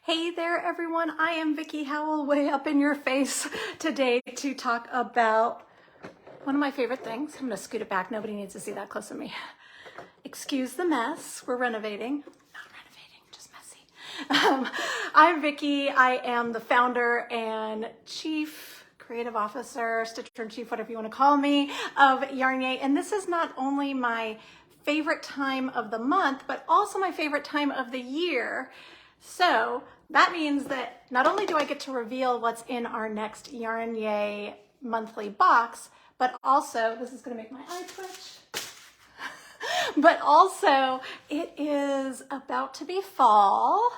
Hey there everyone, I am Vicki Howell, way up in your face today to talk about one of my favorite things. I'm gonna scoot it back, nobody needs to see that close of me. Excuse the mess, we're renovating. Not renovating, just messy. I'm Vicki, I am the founder and chief creative officer, stitcher-in-chief, whatever you wanna call me, of YarnYAY. And this is not only my favorite time of the month, but also my favorite time of the year. So that means that not only do I get to reveal what's in our next YarnYAY monthly box, but also, this is gonna make my eye twitch, but also it is about to be fall,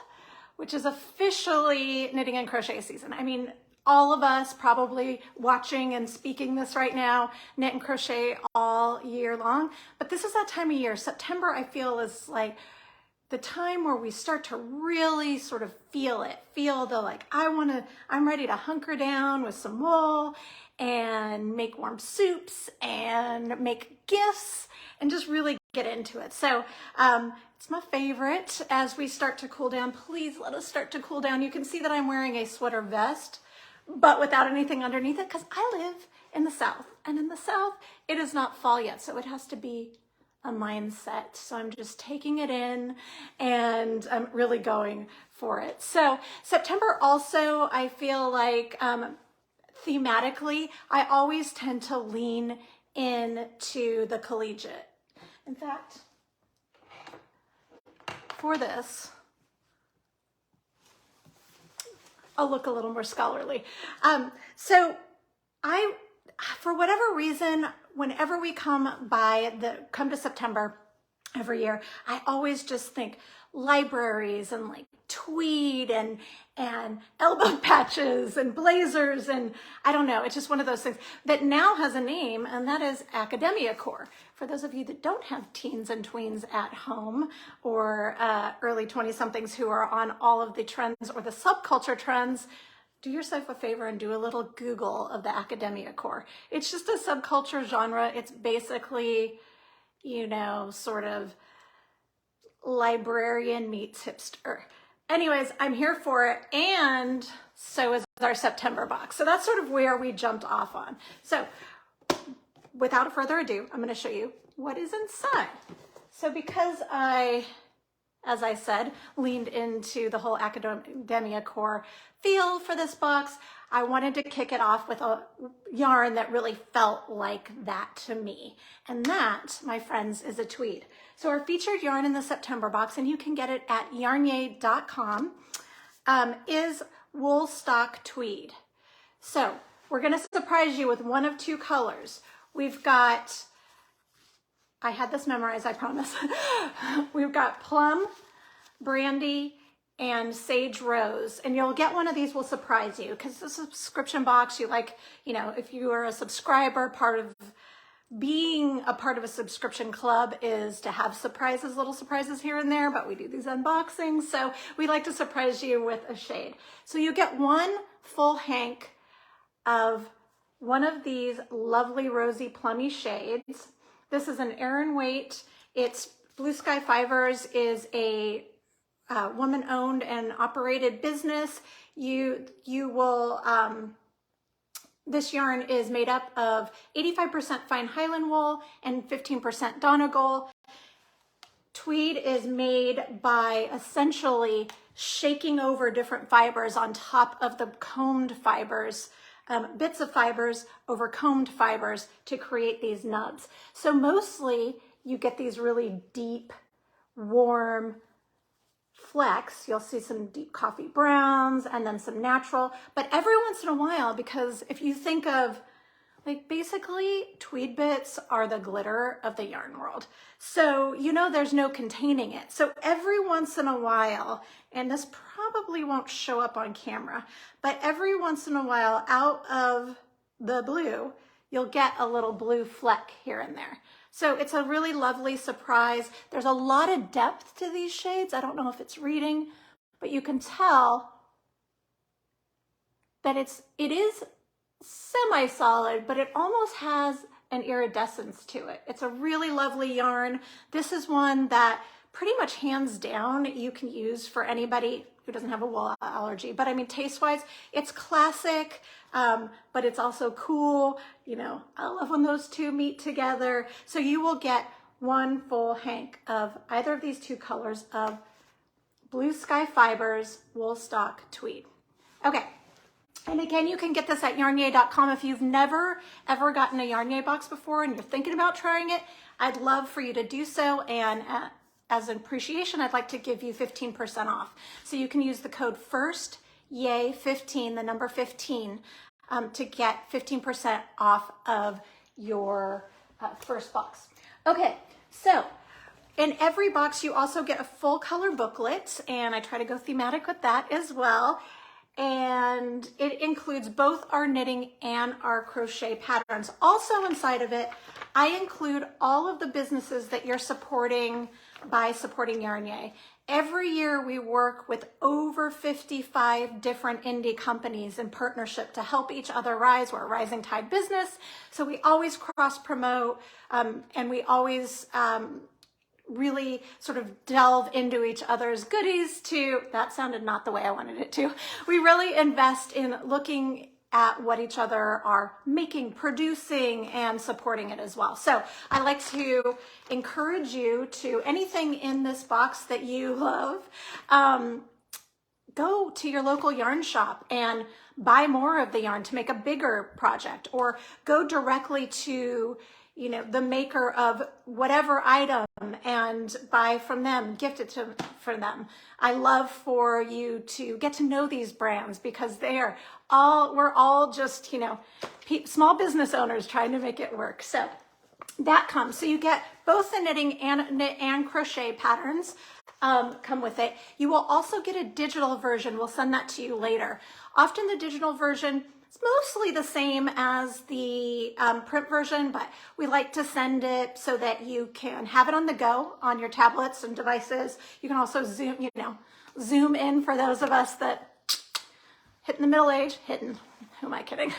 which is officially knitting and crochet season. I mean, all of us probably watching and speaking this right now, knit and crochet all year long, but this is that time of year. September, I feel, is like the time where we start to really sort of feel it, feel the like, I'm ready to hunker down with some wool and make warm soups and make gifts and just really get into it. So it's my favorite as we start to cool down. Please let us start to cool down. You can see that I'm wearing a sweater vest, but without anything underneath it, because I live in the South, and in the South, it is not fall yet, so it has to be a mindset. So I'm just taking it in and I'm really going for it. So September also, I feel like thematically, I always tend to lean into the collegiate. In fact, for this, I'll look a little more scholarly. So for whatever reason, whenever we come to September every year, I always just think libraries and like tweed and elbow patches and blazers, and I don't know, it's just one of those things that now has a name, and that is academia core. For those of you that don't have teens and tweens at home, or early 20-somethings who are on all of the trends or the subculture trends, do yourself a favor and do a little Google of the academia core. It's just a subculture genre. It's basically, you know, sort of librarian meets hipster. Anyways, I'm here for it, and so is our September box. So that's sort of where we jumped off on. So without further ado, I'm going to show you what is inside. So because as I said, leaned into the whole academia core feel for this box, I wanted to kick it off with a yarn that really felt like that to me. And that, my friends, is a tweed. So our featured yarn in the September box, and you can get it at YarnYAY.com, is wool stock tweed. So we're gonna surprise you with one of two colors. We've got, I had this memorized, I promise. We've got plum, brandy, and sage rose, and you'll get one of these will surprise you because the subscription box, you like, you know, if you are a subscriber, part of being a part of a subscription club is to have surprises, little surprises here and there, but we do these unboxings, so we like to surprise you with a shade. So you get one full hank of one of these lovely rosy plummy shades. This is an Aran weight. It's Blue Sky Fibers is a woman-owned and operated business. You will, this yarn is made up of 85% fine Highland wool and 15% Donegal. Tweed is made by essentially shaking over different fibers on top of the combed fibers, bits of fibers over combed fibers to create these nubs. So mostly you get these really deep, warm flecks. You'll see some deep coffee browns and then some natural, but every once in a while, because if you think of, like, basically tweed bits are the glitter of the yarn world. So, you know, there's no containing it. So every once in a while, and this probably won't show up on camera, but every once in a while out of the blue, you'll get a little blue fleck here and there. So it's a really lovely surprise. There's a lot of depth to these shades. I don't know if it's reading, but you can tell that it is semi-solid, but it almost has an iridescence to it. It's a really lovely yarn. This is one that pretty much hands down you can use for anybody who doesn't have a wool allergy. But I mean, taste-wise, it's classic, but it's also cool. You know, I love when those two meet together. So you will get one full hank of either of these two colors of Blue Sky Fibers wool stock tweed. Okay. And again, you can get this at YarnYAY.com. If you've never, ever gotten a YarnYAY box before and you're thinking about trying it, I'd love for you to do so. And as an appreciation, I'd like to give you 15% off. So you can use the code FIRSTYAY15, the number 15, to get 15% off of your first box. Okay, so in every box, you also get a full color booklet, and I try to go thematic with that as well. And it includes both our knitting and our crochet patterns. Also inside of it, I include all of the businesses that you're supporting by supporting YarnYAY. Every year we work with over 55 different indie companies in partnership to help each other rise. We're a rising tide business, so we always cross promote, and we always really sort of delve into each other's goodies to, that sounded not the way I wanted it to. We really invest in looking at what each other are making, producing, and supporting it as well. So I like to encourage you to, anything in this box that you love, go to your local yarn shop and buy more of the yarn to make a bigger project, or go directly to, you know, the maker of whatever item and buy from them, gift it for them. I love for you to get to know these brands because we're all just, you know, small business owners trying to make it work. So that comes. So you get both the knitting and crochet patterns come with it. You will also get a digital version. We'll send that to you later. Often the digital version, it's mostly the same as the print version, but we like to send it so that you can have it on the go on your tablets and devices. You can also zoom in for those of us that hitting the middle age, who am I kidding?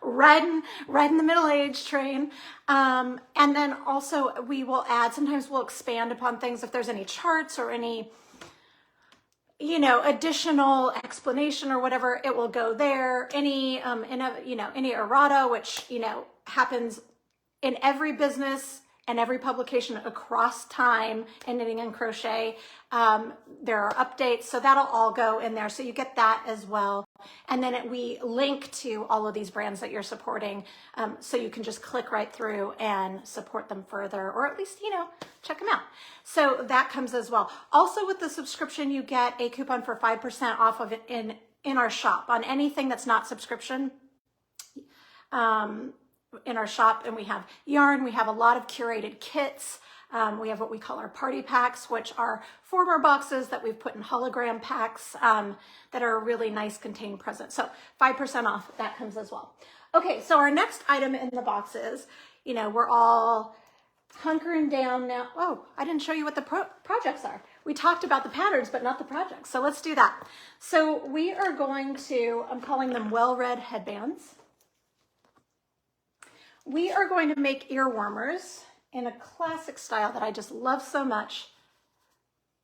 Riding the middle age train. And then also we will add, sometimes we'll expand upon things if there's any charts or any, you know, additional explanation or whatever, it will go there. Any errata, which, you know, happens in every business and every publication across time in knitting and crochet. There are updates, so that'll all go in there. So you get that as well. And then we link to all of these brands that you're supporting, so you can just click right through and support them further, or at least, you know, check them out. So that comes as well. Also with the subscription, you get a coupon for 5% off of it in our shop on anything that's not subscription. In our shop, and we have yarn, we have a lot of curated kits. We have what we call our party packs, which are former boxes that we've put in hologram packs that are a really nice contained present. So 5% off, that comes as well. Okay, so our next item in the box is, you know, we're all hunkering down now. Oh, I didn't show you what the projects are. We talked about the patterns, but not the projects. So let's do that. So we are going to, I'm calling them well-read headbands. We are going to make ear warmers in a classic style that I just love so much,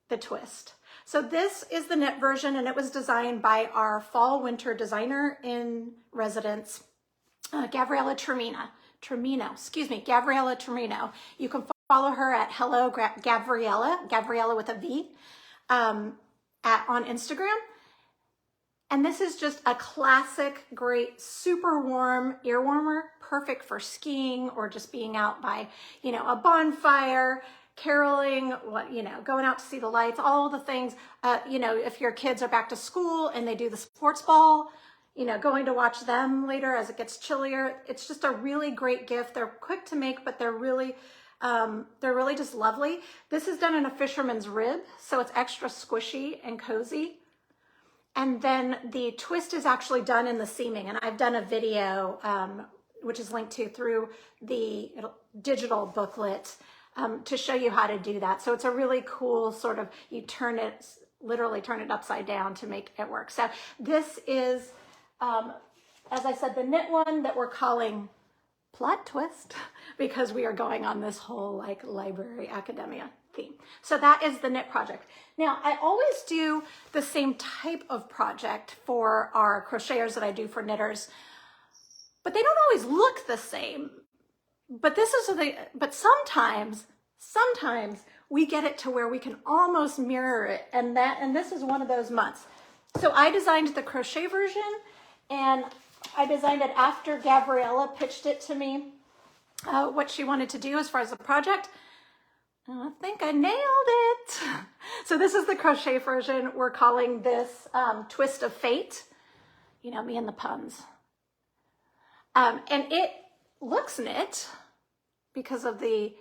the twist. So this is the knit version, and it was designed by our fall winter designer in residence, Gabriella Tremino. You can follow her at Hello Gabriella with a V, on Instagram. And this is just a classic, great, super warm ear warmer, perfect for skiing or just being out by, you know, a bonfire, caroling, going out to see the lights, all the things. If your kids are back to school and they do the sports ball, you know, going to watch them later as it gets chillier. It's just a really great gift. They're quick to make, but they're really just lovely. This is done in a fisherman's rib, so it's extra squishy and cozy. And then the twist is actually done in the seaming. And I've done a video, which is linked to through the digital booklet, to show you how to do that. So it's a really cool sort of, you literally turn it upside down to make it work. So this is, as I said, the knit one that we're calling Plot Twist, because we are going on this whole like library academia theme. So that is the knit project. Now, I always do the same type of project for our crocheters that I do for knitters, but they don't always look the same. But sometimes we get it to where we can almost mirror it, and this is one of those months. So I designed the crochet version, and I designed it after Gabriella pitched it to me, what she wanted to do as far as the project. And I think I nailed it. So this is the crochet version. We're calling this Twist of Fate. You know, me and the puns. And it looks knit because of the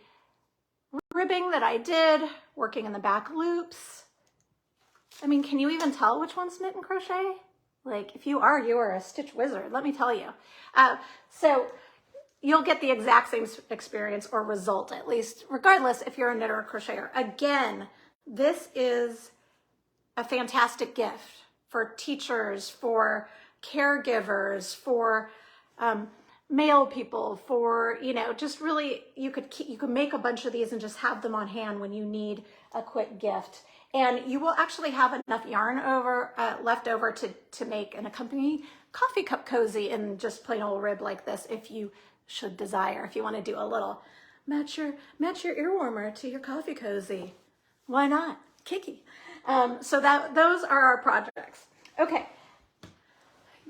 ribbing that I did, working in the back loops. I mean, can you even tell which one's knit and crochet? Like, if you are a stitch wizard, let me tell you. So you'll get the exact same experience or result, at least, regardless if you're a knitter or crocheter. Again, this is a fantastic gift for teachers, for caregivers, for male people, for, you know, just really, you could make a bunch of these and just have them on hand when you need a quick gift. And you will actually have enough yarn left over to make an accompanying coffee cup cozy in just plain old rib like this, if you should desire. If you want to do a little match your ear warmer to your coffee cozy, why not? Kiki. So those are our projects. Okay.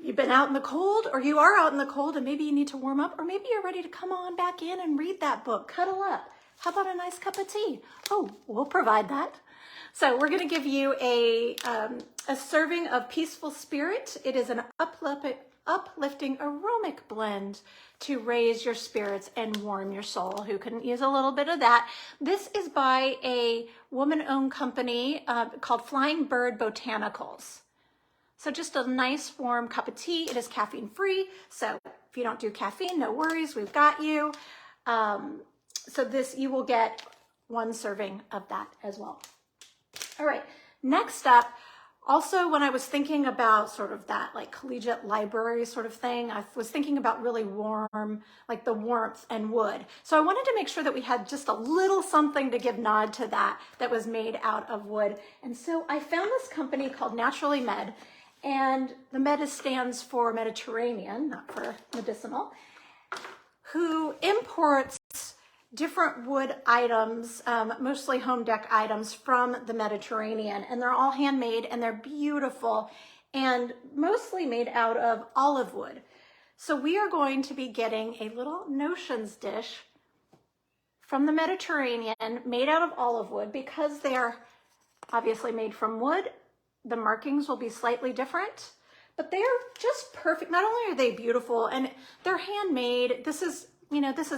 You've been out in the cold, or you are out in the cold and maybe you need to warm up, or maybe you're ready to come on back in and read that book, cuddle up. How about a nice cup of tea? Oh, we'll provide that. So we're going to give you a serving of Peaceful Spirit. It is an uplifting aromatic blend to raise your spirits and warm your soul. Who couldn't use a little bit of that? This is by a woman-owned company called Flying Bird Botanicals. So just a nice warm cup of tea. It is caffeine free. So if you don't do caffeine, no worries, we've got you. So you will get one serving of that as well. All right, next up, also when I was thinking about sort of that like collegiate library sort of thing, I was thinking about really warm, like the warmth and wood. So I wanted to make sure that we had just a little something to give nod to that was made out of wood. And so I found this company called Naturally Med, and the Med stands for Mediterranean, not for medicinal, who imports different wood items, mostly home dec items from the Mediterranean, and they're all handmade and they're beautiful and mostly made out of olive wood. So we are going to be getting a little notions dish from the Mediterranean made out of olive wood. Because they are obviously made from wood, the markings will be slightly different, but they're just perfect. Not only are they beautiful and they're handmade, this is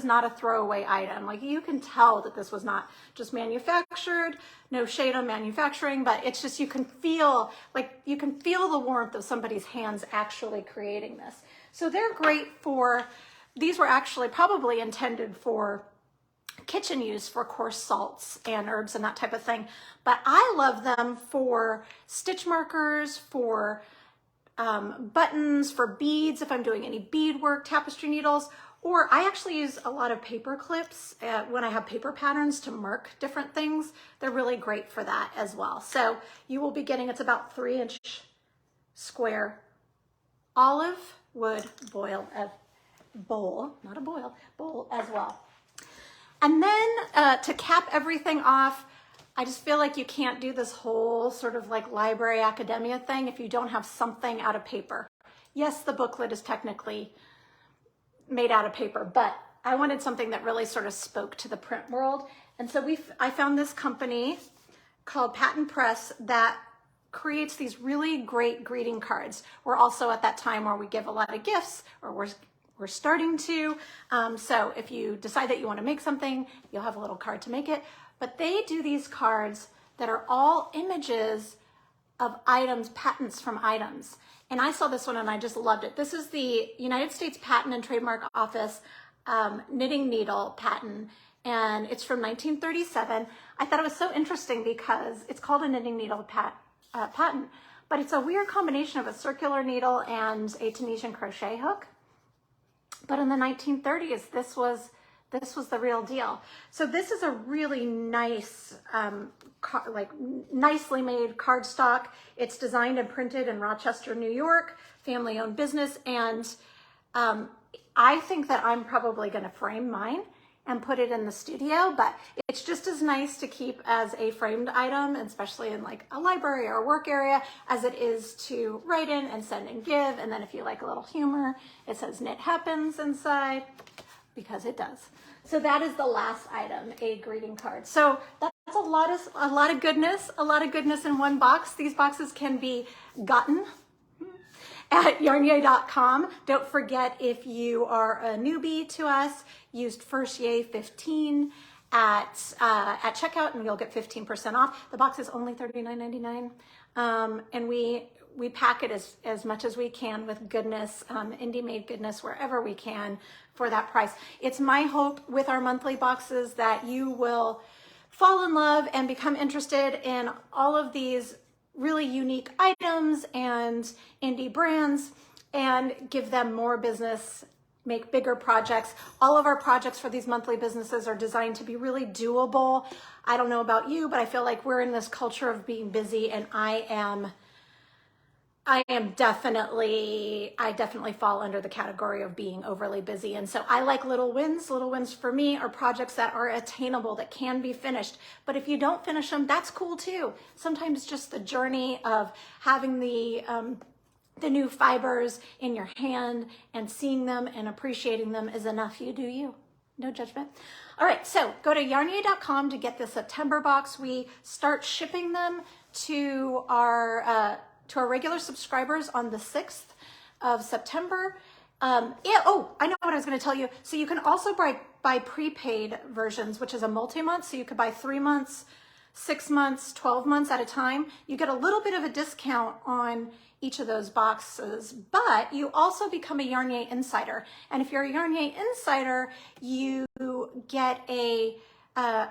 not a throwaway item. Like, you can tell that this was not just manufactured, no shade on manufacturing, but it's just, you can feel the warmth of somebody's hands actually creating this. So they're great these were actually probably intended for kitchen use, for coarse salts and herbs and that type of thing. But I love them for stitch markers, for buttons, for beads, if I'm doing any beadwork, tapestry needles. Or I actually use a lot of paper clips when I have paper patterns to mark different things. They're really great for that as well. So you will be getting, it's about 3-inch square olive wood bowl as well. And then to cap everything off, I just feel like you can't do this whole sort of like library academia thing if you don't have something out of paper. Yes, the booklet is technically made out of paper, but I wanted something that really sort of spoke to the print world. And so I found this company called Patent Press that creates these really great greeting cards. We're also at that time where we give a lot of gifts, or we're starting to. So if you decide that you want to make something, you'll have a little card to make it. But they do these cards that are all images of items, patents from items. And I saw this one and I just loved it. This is the United States Patent and Trademark Office knitting needle patent, and it's from 1937. I thought it was so interesting because it's called a knitting needle patent, but it's a weird combination of a circular needle and a Tunisian crochet hook. But in the 1930s, this was this was the real deal. So this is a really nice, nicely made cardstock. It's designed and printed in Rochester, New York, family-owned business. And I think that I'm probably going to frame mine and put it in the studio, but it's just as nice to keep as a framed item, especially in like a library or a work area, as it is to write in and send and give. And then if you like a little humor, it says knit happens inside, because it does. So that is the last item, a greeting card. So that's a lot of goodness in one box. These boxes can be gotten at YarnYAY.com. Don't forget, if you are a newbie to us, use FirstYay15 at checkout and you'll get 15% off. The box is only $39.99. And we pack it as much as we can with goodness, indie made goodness wherever we can for that price. It's my hope with our monthly boxes that you will fall in love and become interested in all of these really unique items and indie brands and give them more business, make bigger projects. All of our projects for these monthly businesses are designed to be really doable. I don't know about you, but I feel like we're in this culture of being busy, and I definitely fall under the category of being overly busy. And so I like little wins. Little wins for me are projects that are attainable, that can be finished. But if you don't finish them, that's cool too. Sometimes just the journey of having the new fibers in your hand and seeing them and appreciating them is enough. You do you. No judgment. All right, so go to YarnYAY.com to get the September box. We start shipping them to our regular subscribers on the 6th of September. I know what I was going to tell you. So you can also buy prepaid versions, which is a multi-month. So you could buy 3 months, 6 months, 12 months at a time. You get a little bit of a discount on each of those boxes, but you also become a YarnYAY insider. And if you're a YarnYAY insider, you get a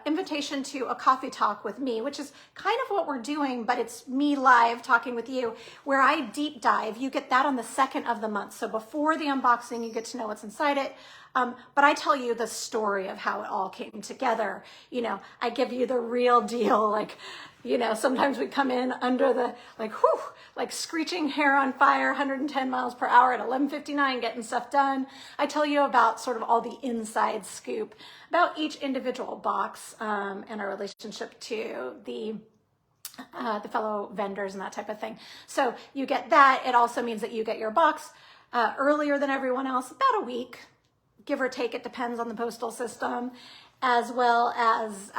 invitation to a coffee talk with me, which is kind of what we're doing, but it's me live talking with you, where I deep dive. You get that on the 2nd of the month. So before the unboxing, you get to know what's inside it. But I tell you the story of how it all came together. You know, I give you the real deal. Like, you know, sometimes we come in under the, like screeching hair on fire, 110 miles per hour at 11:59, getting stuff done. I tell you about sort of all the inside scoop about each individual box and our relationship to the fellow vendors and that type of thing. So you get that. It also means that you get your box earlier than everyone else, about a week, give or take. It depends on the postal system, as well as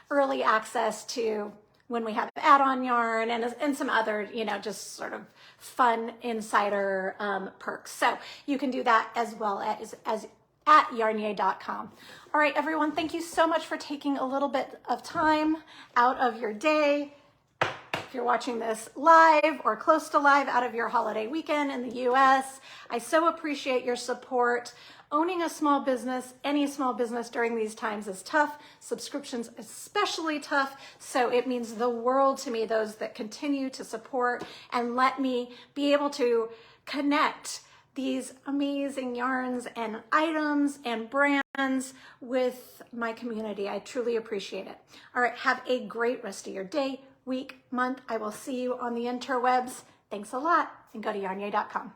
early access to when we have add-on yarn and some other, you know, just sort of fun insider perks. So you can do that as well as at YarnYAY.com. All right, everyone, thank you so much for taking a little bit of time out of your day. If you're watching this live or close to live out of your holiday weekend in the US, I so appreciate your support. Owning a small business, any small business during these times, is tough. Subscriptions especially tough. So it means the world to me, those that continue to support and let me be able to connect these amazing yarns and items and brands with my community. I truly appreciate it. All right, have a great rest of your day, week, month. I will see you on the interwebs. Thanks a lot, and go to YarnYAY.com.